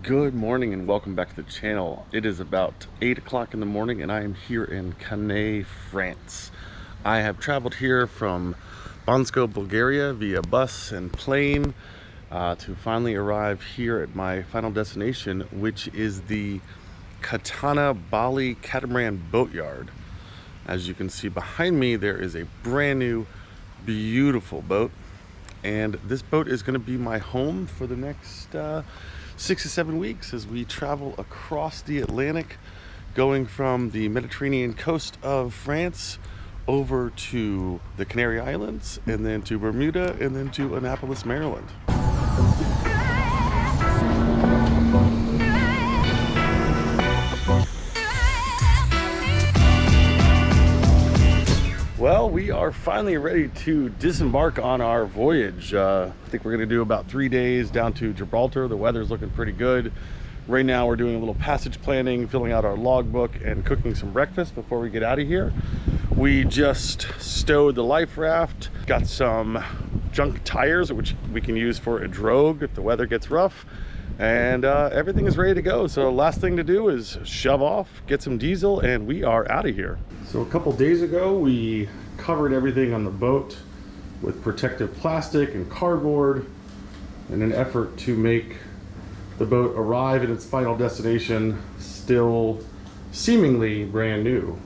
Good morning and welcome back to the channel. It is about 8 o'clock in the morning and I am here in Canet, France. I have traveled here from Bansko, Bulgaria via bus and plane to finally arrive here at my final destination, which is the Canet Bali Catamaran Boatyard. As you can see behind me, there is a brand new, beautiful boat. And this boat is going to be my home for the next 6 to 7 weeks as we travel across the Atlantic, going from the Mediterranean coast of France over to the Canary Islands, and then to Bermuda, and then to Annapolis, Maryland. Well, we are finally ready to disembark on our voyage. I think we're going to do about 3 days down to Gibraltar. The weather's looking pretty good. Right now we're doing a little passage planning, filling out our logbook, and cooking some breakfast before we get out of here. We just stowed the life raft, got some junk tires, which we can use for a drogue if the weather gets rough. And everything is ready to go. So last thing to do is shove off, get some diesel, and we are out of here. So a couple days ago, we covered everything on the boat with protective plastic and cardboard in an effort to make the boat arrive at its final destination still seemingly brand new.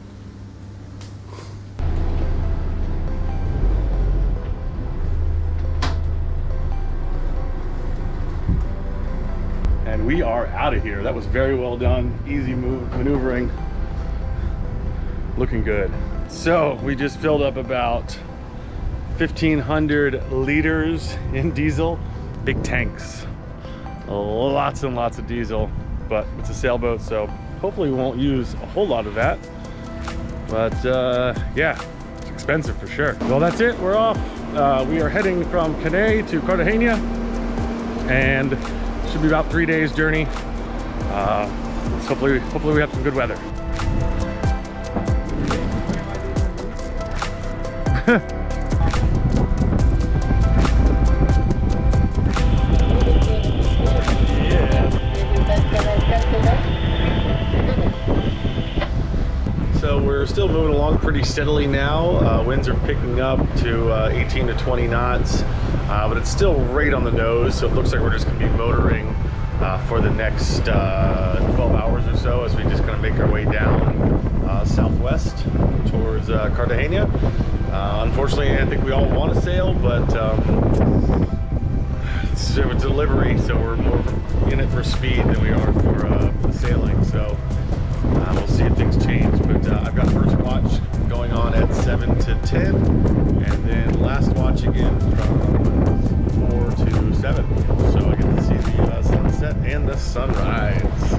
And we are out of here. That was very well done. Easy maneuvering. Looking good. So we just filled up about 1,500 liters in diesel. Big tanks. Lots and lots of diesel, but it's a sailboat, so hopefully we won't use a whole lot of that. But yeah, it's expensive for sure. Well, that's it. We're off. We are heading from Canet to Cartagena, and should be about 3 days journey. Hopefully we have some good weather. So we're still moving along pretty steadily now. Winds are picking up to 18 to 20 knots. But it's still right on the nose, so it looks like we're just going to be motoring for the next 12 hours or so as we just kind of make our way down southwest towards Cartagena. Unfortunately, I think we all want to sail, but it's a delivery, so we're more in it for speed than we are for sailing. So we'll see if things change. But I've got first watch going on at 7 to 10, and then last watch again from 4 to 7. So I get to see the sunset and the sunrise.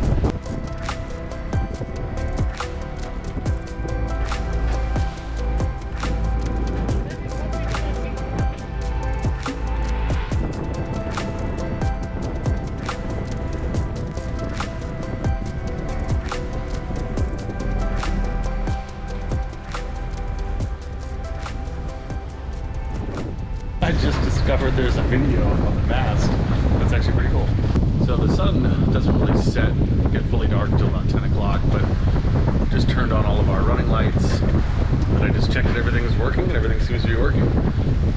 I just discovered there's a video on the mast. That's actually pretty cool. So the sun doesn't really get fully dark until about 10 o'clock, but just turned on all of our running lights. And I just checked that everything is working, and everything seems to be working.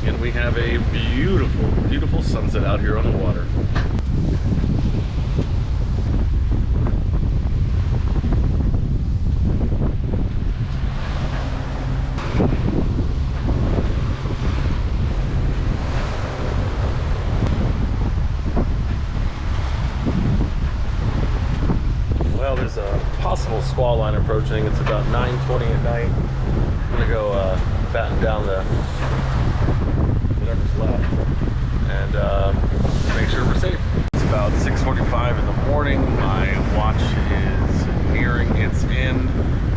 And we have a beautiful, beautiful sunset out here on the water. Well, there's a possible squall line approaching. It's about 9:20 at night. I'm gonna go batten down whatever's left and make sure we're safe. It's about 6:45 in the morning. My watch is nearing its end.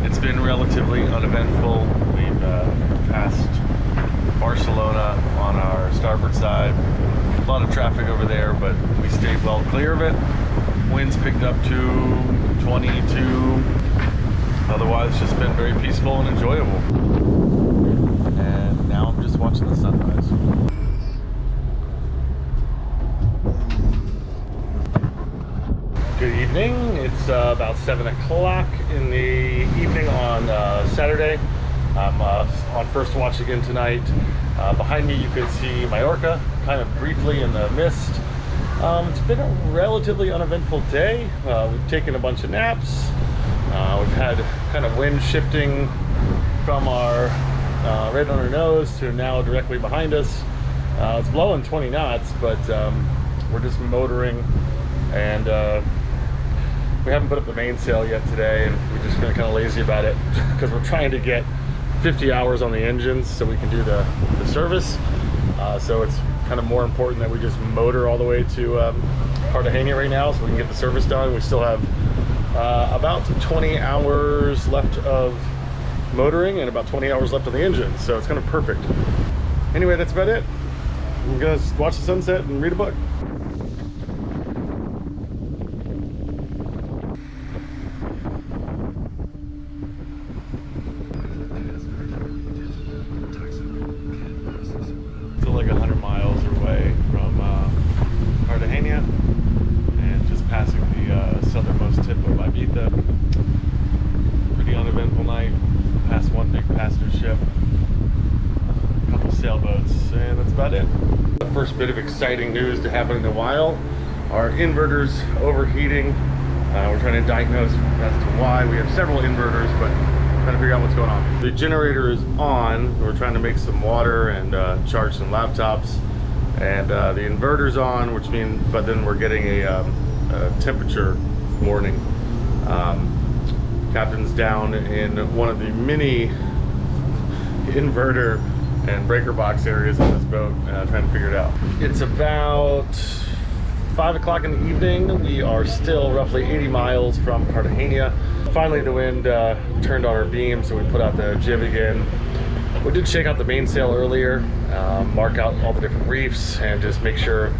It's been relatively uneventful. We've passed Barcelona on our starboard side. A lot of traffic over there, but we stayed well clear of it. Winds picked up to 22. Otherwise, it's just been very peaceful and enjoyable. And now I'm just watching the sunrise. Good evening. It's about 7 o'clock in the evening on Saturday. I'm on first watch again tonight. Behind me you could see Majorca, kind of briefly in the mist. It's been a relatively uneventful day. We've taken a bunch of naps. We've had kind of wind shifting from our right on our nose to now directly behind us. It's blowing 20 knots, but we're just motoring, and we haven't put up the mainsail yet today, and we're just been kind of lazy about it because we're trying to get 50 hours on the engines so we can do the service. So it's kind of more important that we just motor all the way to Cartagena right now so we can get the service done. We still have about 20 hours left of motoring and about 20 hours left on the engine, so it's kind of perfect. Anyway, that's about it. I'm gonna watch the sunset and read a book. Still like 100 miles away from Cartagena, and just passing the southernmost tip of Ibiza. Pretty uneventful night. Passed one big passenger ship, a couple sailboats, and that's about it. The first bit of exciting news to happen in a while. Our inverter's overheating. We're trying to diagnose as to why. We have several inverters, but trying to figure out what's going on. The generator is on. We're trying to make some water and charge some laptops. And the inverter's on, which means, but then we're getting a temperature warning. Captain's down in one of the mini inverter and breaker box areas on this boat, trying to figure it out. It's about 5 o'clock in the evening. We are still roughly 80 miles from Cartagena. Finally, the wind turned on our beam, so we put out the jib again. We did shake out the mainsail earlier, mark out all the different reefs, and just make sure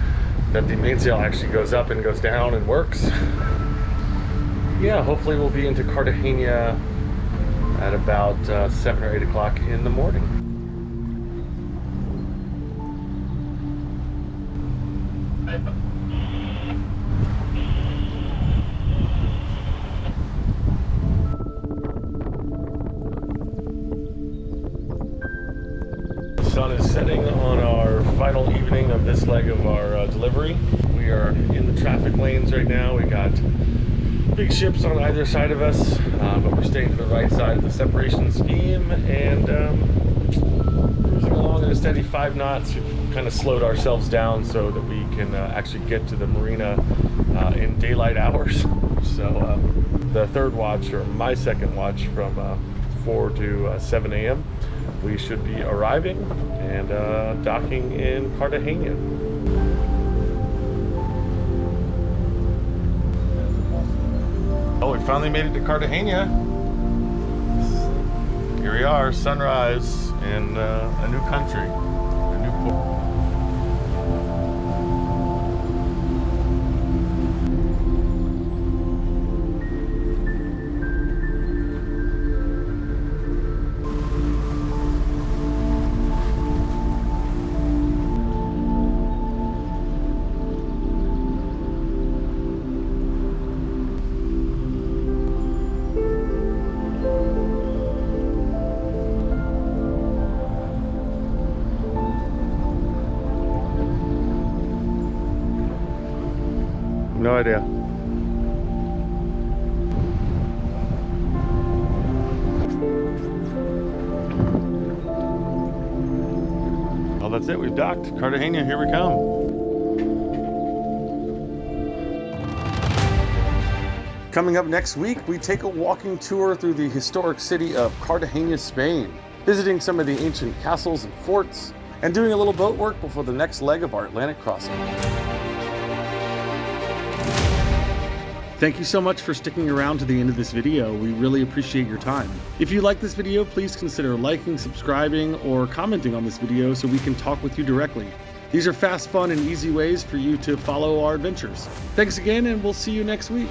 that the mainsail actually goes up and goes down and works. Yeah, hopefully we'll be into Cartagena at about 7 or 8 o'clock in the morning. The sun is setting on our final evening of this leg of our delivery. We are in the traffic lanes right now. We got big ships on either side of us, but we're staying to the right side of the separation scheme and cruising along at a steady 5 knots. We've kind of slowed ourselves down so that we can actually get to the marina in daylight hours. So the third watch, or my second watch, from 4 to 7 a.m. we should be arriving and docking in Cartagena. Oh, we finally made it to Cartagena. Here we are, sunrise in a new country, a new port. No idea. Well, that's it. We've docked. Cartagena, here we come. Coming up next week, we take a walking tour through the historic city of Cartagena, Spain, visiting some of the ancient castles and forts, and doing a little boat work before the next leg of our Atlantic crossing. Thank you so much for sticking around to the end of this video. We really appreciate your time. If you like this video, please consider liking, subscribing, or commenting on this video so we can talk with you directly. These are fast, fun, and easy ways for you to follow our adventures. Thanks again, and we'll see you next week.